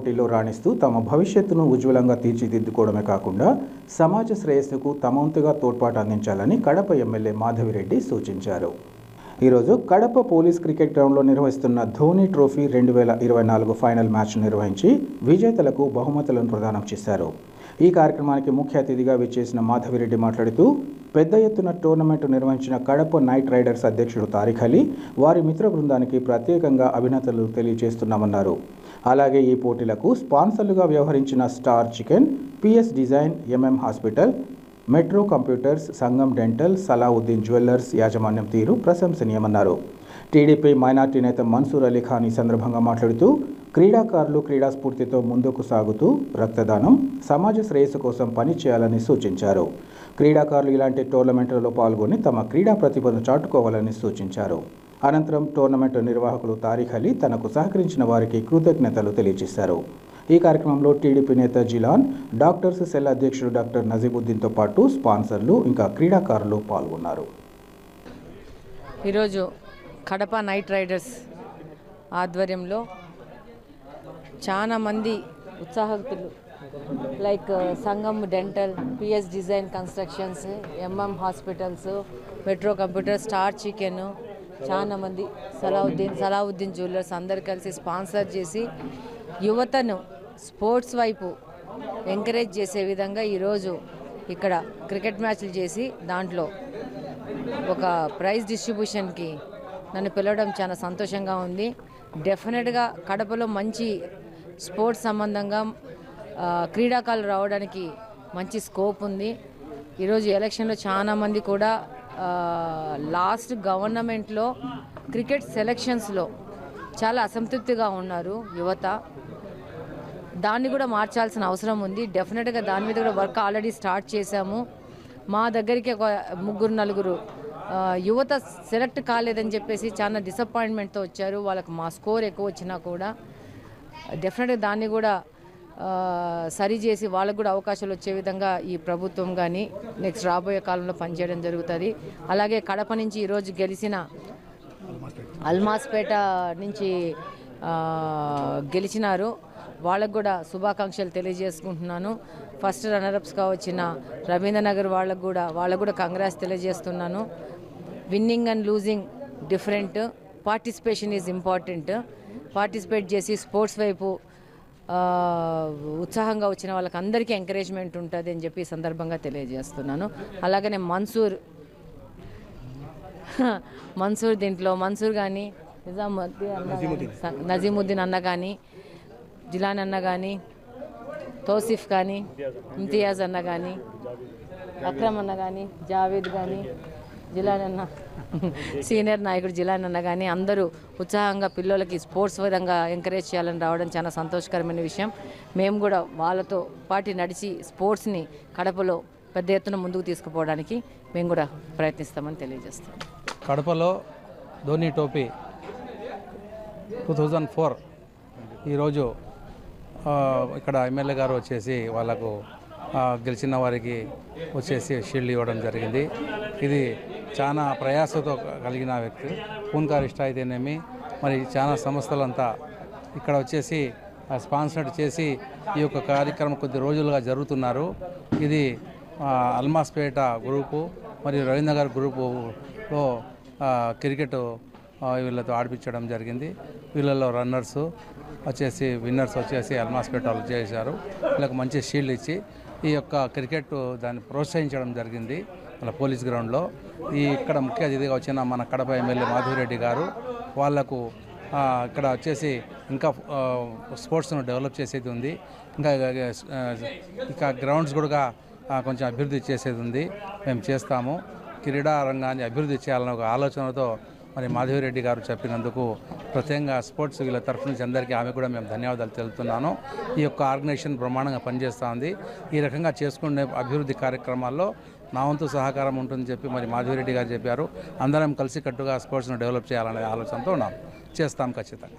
పోటీలో రాణిస్తూ తమ భవిష్యత్తును ఉజ్వలంగా తీర్చిదిద్దుకోవడమే కాకుండా సమాజ శ్రేయస్సుకు తమ వంతుగా తోడ్పాటు అందించాలని కడప ఎమ్మెల్యే మాధవిరెడ్డి సూచించారు. ఈరోజు కడప పోలీస్ క్రికెట్ గ్రౌండ్లో నిర్వహిస్తున్న ధోని ట్రోఫీ 2024 ఫైనల్ మ్యాచ్ నిర్వహించి విజేతలకు బహుమతులను ప్రదానం చేశారు. ఈ కార్యక్రమానికి ముఖ్య అతిథిగా విచ్చేసిన మాధవిరెడ్డి మాట్లాడుతూ పెద్ద ఎత్తున టోర్నమెంట్ నిర్వహించిన కడప నైట్ రైడర్స్ అధ్యక్షుడు తారిక్ అలీ వారి మిత్ర బృందానికి ప్రత్యేకంగా అభినందనలు తెలియజేస్తున్నామన్నారు. అలాగే ఈ పోటీలకు స్పాన్సర్లుగా వ్యవహరించిన star chicken, PS design, MM hospital, metro computers, Sangam dental, Salauddin jewellers యాజమాన్యం తీరు ప్రశంసనీయమన్నారు. టీడీపీ మైనార్టీ నేత మన్సూర్ అలీ ఖాన్ ఈ సందర్భంగా మాట్లాడుతూ క్రీడాకారులు క్రీడా స్ఫూర్తితో ముందుకు సాగుతూ రక్తదానం, సమాజ శ్రేయస్సు కోసం పనిచేయాలని సూచించారు. క్రీడాకారులు ఇలాంటి టోర్నమెంట్లలో పాల్గొని తమ క్రీడా ప్రతిభను చాటుకోవాలని సూచించారు. అనంతరం టోర్నమెంట్ నిర్వాహకులు తారిక్ అలీ తనకు సహకరించిన వారికి కృతజ్ఞతలు తెలియజేశారు. ఈ కార్యక్రమంలో టీడీపీ నేత జిలాన్, డాక్టర్స్ సెల్ అధ్యక్షుడు డాక్టర్ నజీముద్దీన్తో పాటు స్పాన్సర్లు ఇంకా క్రీడాకారులు పాల్గొన్నారు. ఈరోజు కడప నైట్ రైడర్స్ ఆధ్వర్యంలో చాలా మంది ఉత్సాహకులు like Sangam dental, PS design constructions, MM hospitals, metro computer, star chicken, చాలా మంది సలావుద్దీన్ జ్యువెల్లర్స్ అందరు కలిసి స్పాన్సర్ చేసి యువతను స్పోర్ట్స్ వైపు ఎంకరేజ్ చేసే విధంగా ఈరోజు ఇక్కడ క్రికెట్ మ్యాచ్లు చేసి దాంట్లో ఒక ప్రైజ్ డిస్ట్రిబ్యూషన్కి నన్ను పిలవడం చాలా సంతోషంగా ఉంది. డెఫినెట్గా కడపలో మంచి స్పోర్ట్స్ సంబంధంగా క్రీడాకారులు రావడానికి మంచి స్కోప్ ఉంది. ఈరోజు ఎలక్షన్లో చాలామంది కూడా లాస్ట్ గవర్నమెంట్లో క్రికెట్ సెలక్షన్స్లో చాలా అసంతృప్తిగా ఉన్నారు యువత. దాన్ని కూడా మార్చాల్సిన అవసరం ఉంది. డెఫినెట్గా దాని మీద కూడా వర్క్ ఆల్రెడీ స్టార్ట్ చేశాము. మా దగ్గరికి ఒక 3-4 యువత సెలెక్ట్ కాలేదని చెప్పేసి చాలా డిసప్పాయింట్మెంట్తో వచ్చారు. వాళ్ళకి మా స్కోర్ ఎక్కువ వచ్చినా కూడా డెఫినెట్గా దాన్ని కూడా సరి చేసి వాళ్ళకు కూడా అవకాశాలు వచ్చే విధంగా ఈ ప్రభుత్వం కానీ నెక్స్ట్ రాబోయే కాలంలో పనిచేయడం జరుగుతుంది. అలాగే కడప నుంచి ఈరోజు గెలిచిన అల్మాస్పేట నుంచి గెలిచినారు, వాళ్ళకు కూడా శుభాకాంక్షలు తెలియజేసుకుంటున్నాను. ఫస్ట్ రన్నరప్స్గా వచ్చిన రవీంద్రనగర్ వాళ్ళకు కూడా కంగ్రాట్స్ తెలియజేస్తున్నాను. Winning and losing different, participation is important. Participate చేసి స్పోర్ట్స్ వైపు ఉత్సాహంగా వచ్చిన వాళ్ళకి అందరికీ ఎంకరేజ్మెంట్ ఉంటుంది అని చెప్పి ఈ సందర్భంగా తెలియజేస్తున్నాను. అలాగనే మన్సూర్ దీంట్లో మన్సూర్ కానీ, నజీముద్దీన్ అన్న కానీ, జిలాన్ అన్న కానీ, తౌసిఫ్ కానీ, ఇమ్తియాజ్ అన్న కానీ, అక్రమ్ అన్న కానీ, జావేద్ కానీ, జిలాన్ అన్న సీనియర్ నాయకుడు జిలాన్ అన్న కానీ అందరూ ఉత్సాహంగా పిల్లలకి స్పోర్ట్స్ విధంగా ఎంకరేజ్ చేయాలని రావడం చాలా సంతోషకరమైన విషయం. మేము కూడా వాళ్ళతో పాటు నడిచి స్పోర్ట్స్ని కడపలో పెద్ద ఎత్తున ముందుకు తీసుకుపోవడానికి మేము కూడా ప్రయత్నిస్తామని తెలియజేస్తాం. కడపలో ధోని ట్రోఫీ 2004 ఈరోజు ఇక్కడ ఎమ్మెల్యే గారు వచ్చేసి వాళ్ళకు గెలిచిన వారికి వచ్చేసి షీల్డ్ ఇవ్వడం జరిగింది. ఇది చాలా ప్రయాసతో కలిగిన వ్యక్తి. పూన్కారిష్ట అయితేనేమి మరి చాలా సంస్థలంతా ఇక్కడ వచ్చేసి స్పాన్సర్ చేసి ఈ యొక్క కార్యక్రమం కొద్ది రోజులుగా జరుగుతున్నారు. ఇది అల్మాస్పేట గ్రూపు మరియు రవీంద్రనగర్ గ్రూపులో క్రికెట్ వీళ్ళతో ఆడిపించడం జరిగింది. వీళ్ళలో రన్నర్స్ వచ్చేసి విన్నర్స్ వచ్చేసి అల్మాస్పేట వాళ్ళు చేశారు. వీళ్ళకి మంచి షీల్డ్ ఇచ్చి ఈ యొక్క క్రికెట్ దాన్ని ప్రోత్సహించడం జరిగింది మన పోలీస్ గ్రౌండ్లో. ఇక్కడ ముఖ్య అతిథిగా వచ్చిన మన కడప ఎమ్మెల్యే మాధవిరెడ్డి గారు వాళ్లకు ఇక్కడ వచ్చేసి ఇంకా స్పోర్ట్స్ను డెవలప్ చేసేది ఉంది. ఇంకా గ్రౌండ్స్ కూడా కొంచెం అభివృద్ధి చేసేది ఉంది. మేము చేస్తాము. క్రీడా రంగాన్ని అభివృద్ధి చేయాలన్న ఒక ఆలోచనతో మరి మాధవిరెడ్డి గారు చెప్పినందుకు ప్రత్యేకంగా స్పోర్ట్స్ వీళ్ళ తరఫు నుంచి అందరికీ ఆమె కూడా మేము ధన్యవాదాలు తెలుపుతున్నాను. ఈ యొక్క ఆర్గనైజేషన్ బ్రహ్మాండంగా పనిచేస్తూ ఉంది. ఈ రకంగా చేసుకునే అభివృద్ధి కార్యక్రమాల్లో నా వంతు సహకారం ఉంటుందని చెప్పి మరి మాధవిరెడ్డి గారు చెప్పారు. అందరం కలిసికట్టుగా స్పోర్ట్స్ను డెవలప్ చేయాలనే ఆలోచనతో ఉన్నాం. చేస్తాం ఖచ్చితంగా.